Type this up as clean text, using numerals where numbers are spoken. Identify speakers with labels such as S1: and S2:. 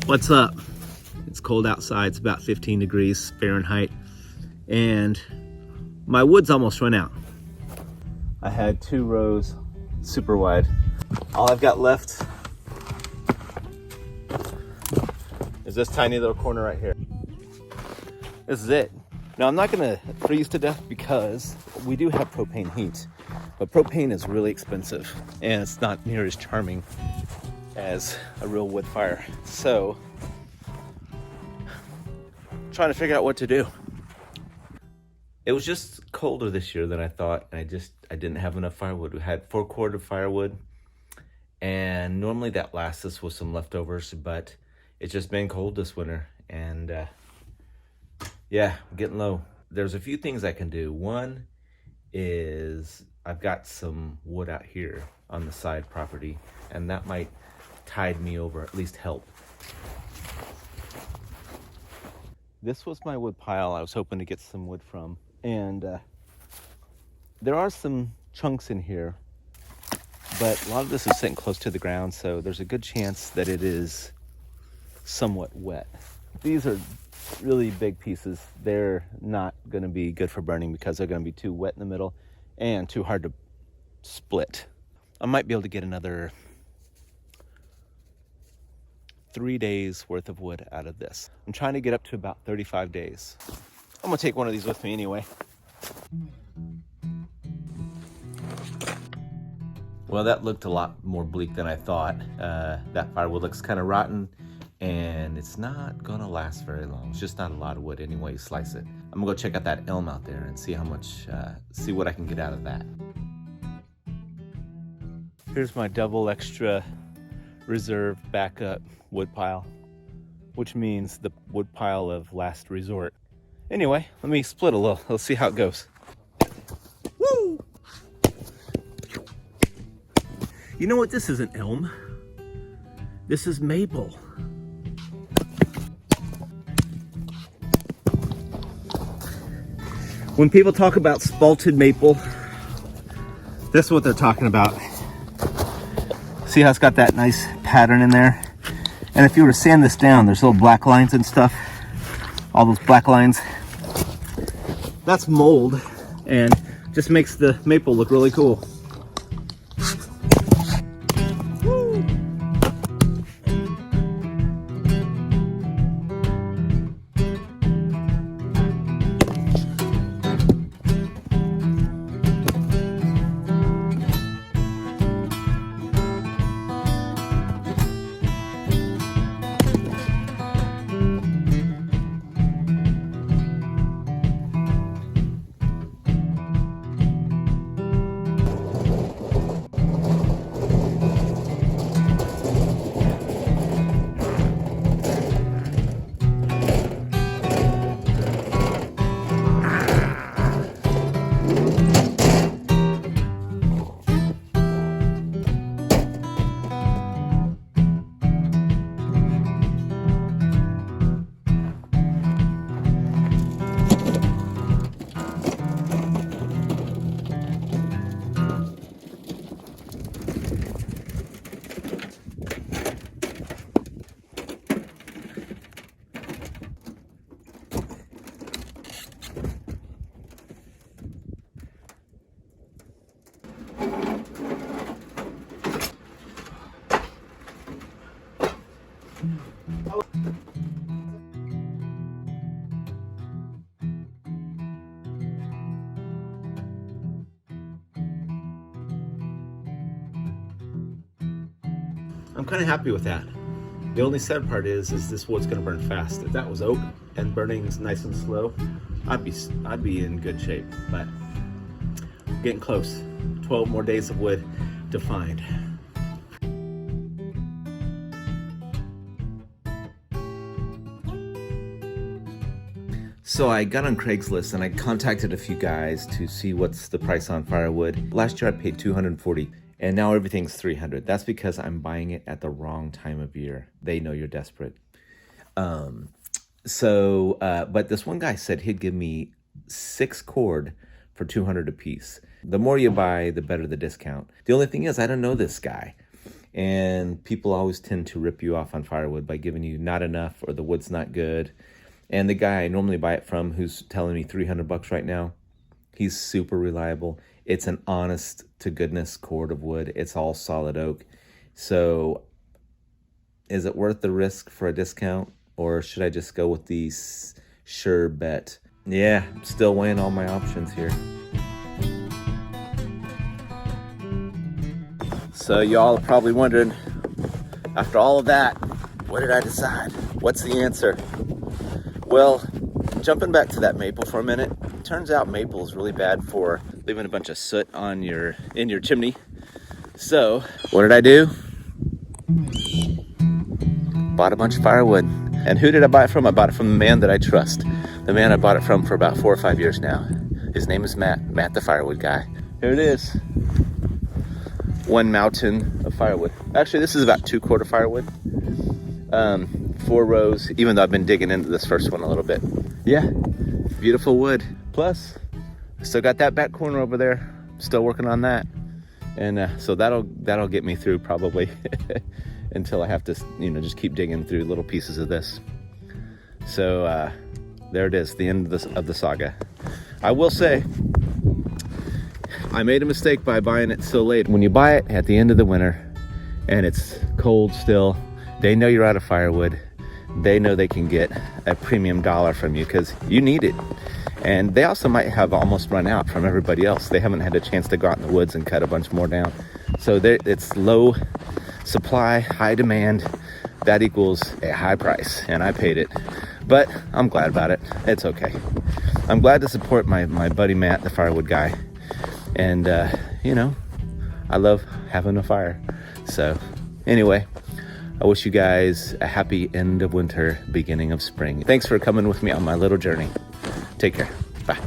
S1: What's up? It's cold outside. It's about 15 degrees Fahrenheit, and my wood's almost run out. I had 2 rows, super wide. All I've got left is this tiny little corner right here. This is it. Now, I'm not gonna freeze to death because we do have propane heat, but propane is really expensive and it's not near as charming as a real wood fire. So, trying to figure out what to do. It was just colder this year than I thought. I didn't have enough firewood. We had 4 cord of firewood, and normally that lasts us with some leftovers, but it's just been cold this winter, and yeah, getting low. There's a few things I can do. One is I've got some wood out here on the side property, and that might tide me over, at least help. This was my wood pile I was hoping to get some wood from, and there are some chunks in here, but a lot of this is sitting close to the ground, so there's a good chance that it is somewhat wet. These are really big pieces. They're not going to be good for burning because they're going to be too wet in the middle and too hard to split. I might be able to get another 3 days worth of wood out of this. I'm trying to get up to about 35 days. I'm gonna take one of these with me anyway. Well, that looked a lot more bleak than I thought. That firewood looks kind of rotten, and it's not gonna last very long. It's just not a lot of wood anyway, you slice it. I'm gonna go check out that elm out there and see how much, see what I can get out of that. Here's my double extra reserve backup wood pile, which means the wood pile of last resort. Anyway, let me split a little. Let's see how it goes. Woo! You know what? This isn't elm. This is maple. When people talk about spalted maple, this is what they're talking about. See how it's got that nice pattern in there? And if you were to sand this down, there's little black lines and stuff. All those black lines. That's mold, and just makes the maple look really cool. I'm kind of happy with that. The only sad part is this wood's gonna burn fast. If that was oak and burning is nice and slow, I'd be in good shape. But getting close. 12 more days of wood to find. So I got on Craigslist and I contacted a few guys to see what's the price on firewood. Last year I paid $240. And now everything's 300. That's because I'm buying it at the wrong time of year. They know you're desperate. But this one guy said he'd give me 6 cord for 200 a piece. The more you buy, the better the discount. The only thing is, I don't know this guy. And people always tend to rip you off on firewood by giving you not enough or the wood's not good. And the guy I normally buy it from, who's telling me 300 bucks right now, he's super reliable. It's an honest to goodness cord of wood. It's all solid oak. So is it worth the risk for a discount, or should I just go with the sure bet? Yeah, I'm still weighing all my options here. So y'all are probably wondering, after all of that, what did I decide? What's the answer? Well, jumping back to that maple for a minute, turns out maple is really bad for leaving a bunch of soot in your chimney. So what did I do? Bought a bunch of firewood. And who did I buy it from? I bought it from the man that I trust. The man I bought it from for about 4 or 5 years now. His name is Matt the firewood guy. Here it is. One mountain of firewood. Actually, this is about 2 quarter firewood. 4 rows, even though I've been digging into this first one a little bit. Yeah, beautiful wood. Plus, I still got that back corner over there. Still working on that. And so that'll get me through probably until I have to, just keep digging through little pieces of this. So there it is, the end of the saga. I will say, I made a mistake by buying it so late. When you buy it at the end of the winter and it's cold still, they know you're out of firewood. They know they can get a premium dollar from you because you need it. And they also might have almost run out from everybody else. They haven't had a chance to go out in the woods and cut a bunch more down. So it's low supply, high demand. That equals a high price, and I paid it. But I'm glad about it. It's okay. I'm glad to support my buddy Matt, the firewood guy. And, I love having a fire. So anyway, I wish you guys a happy end of winter, beginning of spring. Thanks for coming with me on my little journey. Take care. Bye.